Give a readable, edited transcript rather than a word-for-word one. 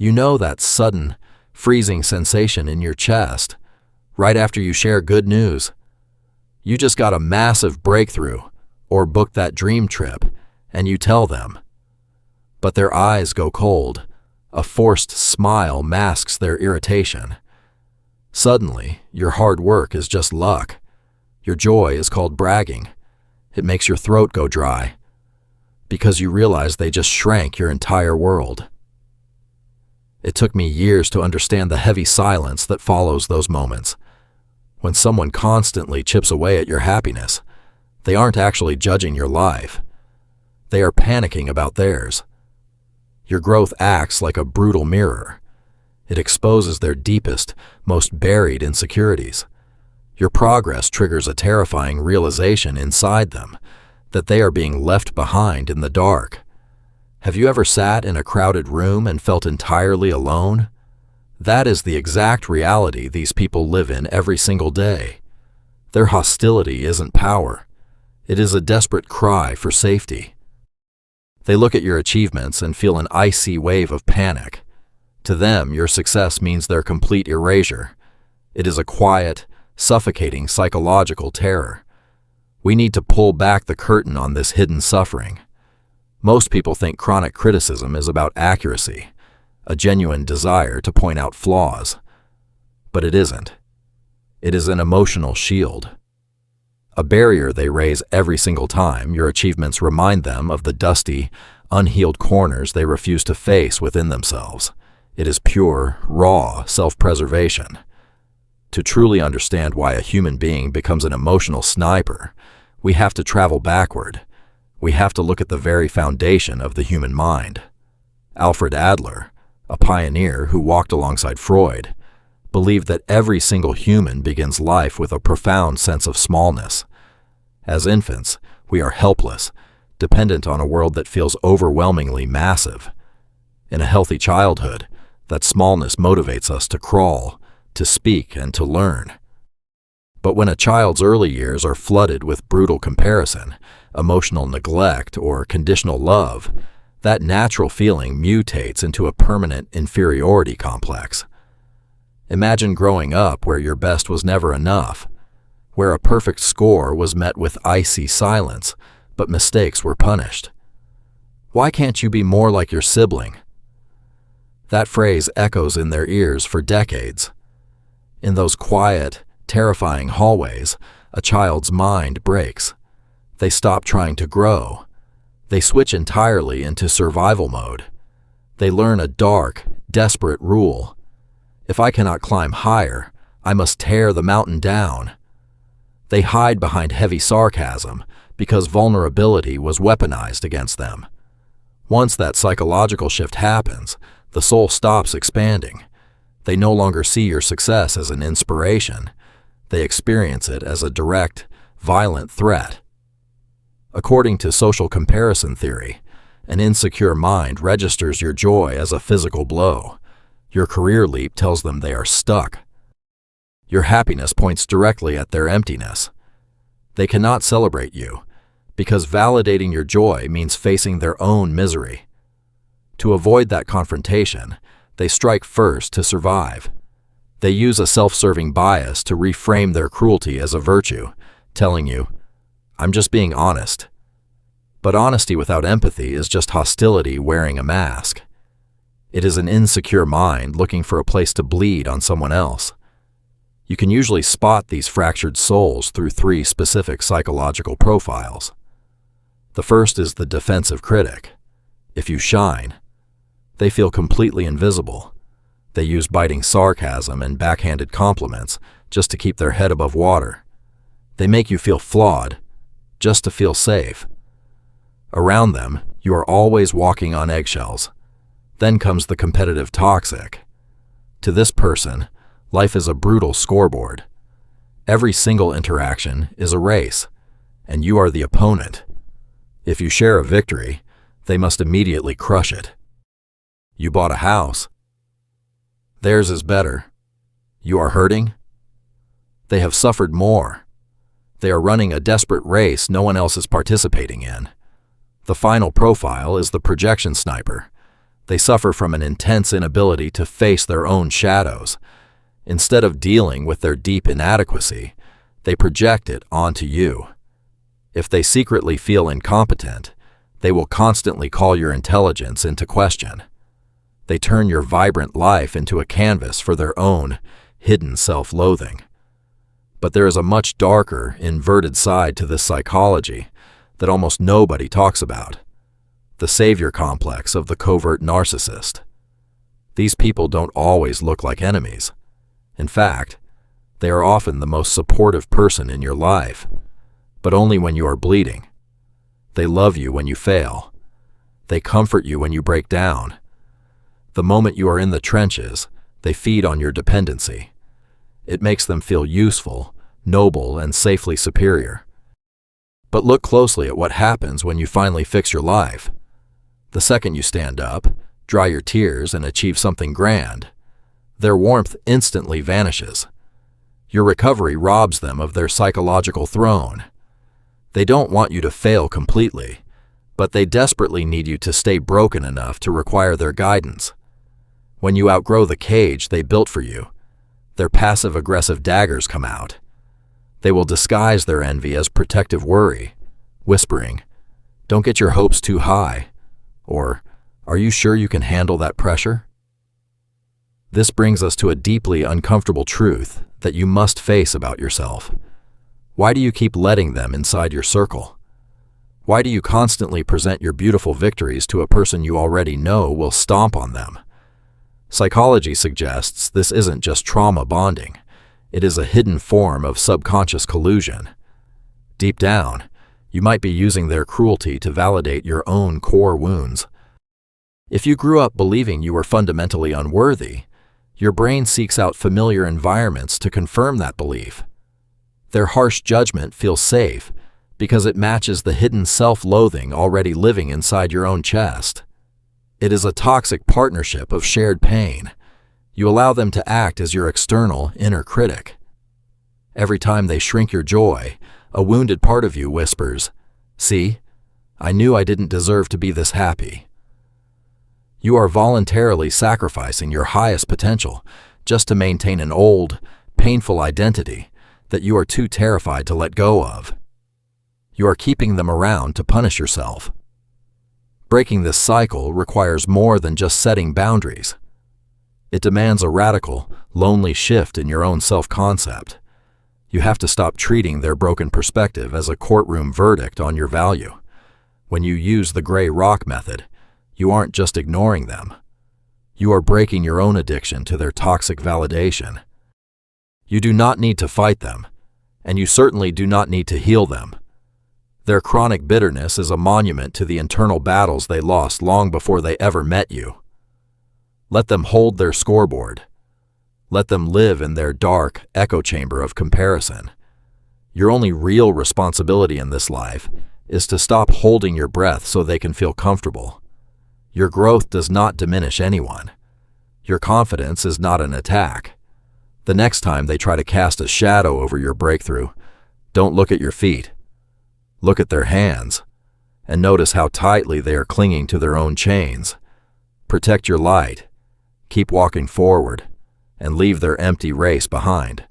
You know that sudden, freezing sensation in your chest right after you share good news. You just got a massive breakthrough or booked that dream trip, and you tell them. But their eyes go cold. A forced smile masks their irritation. Suddenly, your hard work is just luck. Your joy is called bragging. It makes your throat go dry because you realize they just shrank your entire world. It took me years to understand the heavy silence that follows those moments. When someone constantly chips away at your happiness, they aren't actually judging your life. They are panicking about theirs. Your growth acts like a brutal mirror. It exposes their deepest, most buried insecurities. Your progress triggers a terrifying realization inside them that they are being left behind in the dark. Have you ever sat in a crowded room and felt entirely alone? That is the exact reality these people live in every single day. Their hostility isn't power. It is a desperate cry for safety. They look at your achievements and feel an icy wave of panic. To them, your success means their complete erasure. It is a quiet, suffocating psychological terror. We need to pull back the curtain on this hidden suffering. Most people think chronic criticism is about accuracy, a genuine desire to point out flaws. But it isn't. It is an emotional shield. A barrier they raise every single time your achievements remind them of the dusty, unhealed corners they refuse to face within themselves. It is pure, raw self-preservation. To truly understand why a human being becomes an emotional sniper, we have to travel backward. We have to look at the very foundation of the human mind. Alfred Adler, a pioneer who walked alongside Freud, believed that every single human begins life with a profound sense of smallness. As infants, we are helpless, dependent on a world that feels overwhelmingly massive. In a healthy childhood, that smallness motivates us to crawl, to speak, and to learn. But when a child's early years are flooded with brutal comparison, emotional neglect, or conditional love, that natural feeling mutates into a permanent inferiority complex. Imagine growing up where your best was never enough, where a perfect score was met with icy silence, but mistakes were punished. Why can't you be more like your sibling? That phrase echoes in their ears for decades. In those quiet, terrifying hallways, a child's mind breaks. They stop trying to grow. They switch entirely into survival mode. They learn a dark, desperate rule. If I cannot climb higher, I must tear the mountain down. They hide behind heavy sarcasm because vulnerability was weaponized against them. Once that psychological shift happens, the soul stops expanding. They no longer see your success as an inspiration. They experience it as a direct, violent threat. According to social comparison theory, an insecure mind registers your joy as a physical blow. Your career leap tells them they are stuck. Your happiness points directly at their emptiness. They cannot celebrate you, because validating your joy means facing their own misery. To avoid that confrontation, they strike first to survive. They use a self-serving bias to reframe their cruelty as a virtue, telling you, "I'm just being honest." But honesty without empathy is just hostility wearing a mask. It is an insecure mind looking for a place to bleed on someone else. You can usually spot these fractured souls through 3 specific psychological profiles. The first is the defensive critic. If you shine, they feel completely invisible. They use biting sarcasm and backhanded compliments just to keep their head above water. They make you feel flawed, just to feel safe. Around them, you are always walking on eggshells. Then comes the competitive toxic. To this person, life is a brutal scoreboard. Every single interaction is a race, and you are the opponent. If you share a victory, they must immediately crush it. You bought a house. Theirs is better. You are hurting. They have suffered more. They are running a desperate race no one else is participating in. The final profile is the projection sniper. They suffer from an intense inability to face their own shadows. Instead of dealing with their deep inadequacy, they project it onto you. If they secretly feel incompetent, they will constantly call your intelligence into question. They turn your vibrant life into a canvas for their own hidden self-loathing. But there is a much darker, inverted side to this psychology that almost nobody talks about: the savior complex of the covert narcissist. These people don't always look like enemies. In fact, they are often the most supportive person in your life, but only when you are bleeding. They love you when you fail. They comfort you when you break down. The moment you are in the trenches, they feed on your dependency. It makes them feel useful, noble, and safely superior. But look closely at what happens when you finally fix your life. The second you stand up, dry your tears, and achieve something grand, their warmth instantly vanishes. Your recovery robs them of their psychological throne. They don't want you to fail completely, but they desperately need you to stay broken enough to require their guidance. When you outgrow the cage they built for you, their passive-aggressive daggers come out. They will disguise their envy as protective worry, whispering, "Don't get your hopes too high," or, "Are you sure you can handle that pressure?" This brings us to a deeply uncomfortable truth that you must face about yourself. Why do you keep letting them inside your circle? Why do you constantly present your beautiful victories to a person you already know will stomp on them? Psychology suggests this isn't just trauma bonding. It is a hidden form of subconscious collusion. Deep down, you might be using their cruelty to validate your own core wounds. If you grew up believing you were fundamentally unworthy, your brain seeks out familiar environments to confirm that belief. Their harsh judgment feels safe because it matches the hidden self-loathing already living inside your own chest. It is a toxic partnership of shared pain. You allow them to act as your external inner critic. Every time they shrink your joy, a wounded part of you whispers, "See, I knew I didn't deserve to be this happy." You are voluntarily sacrificing your highest potential just to maintain an old, painful identity that you are too terrified to let go of. You are keeping them around to punish yourself. Breaking this cycle requires more than just setting boundaries. It demands a radical, lonely shift in your own self-concept. You have to stop treating their broken perspective as a courtroom verdict on your value. When you use the gray rock method, you aren't just ignoring them. You are breaking your own addiction to their toxic validation. You do not need to fight them, and you certainly do not need to heal them. Their chronic bitterness is a monument to the internal battles they lost long before they ever met you. Let them hold their scoreboard. Let them live in their dark echo chamber of comparison. Your only real responsibility in this life is to stop holding your breath so they can feel comfortable. Your growth does not diminish anyone. Your confidence is not an attack. The next time they try to cast a shadow over your breakthrough, don't look at your feet. Look at their hands, and notice how tightly they are clinging to their own chains. Protect your light, keep walking forward, and leave their empty race behind.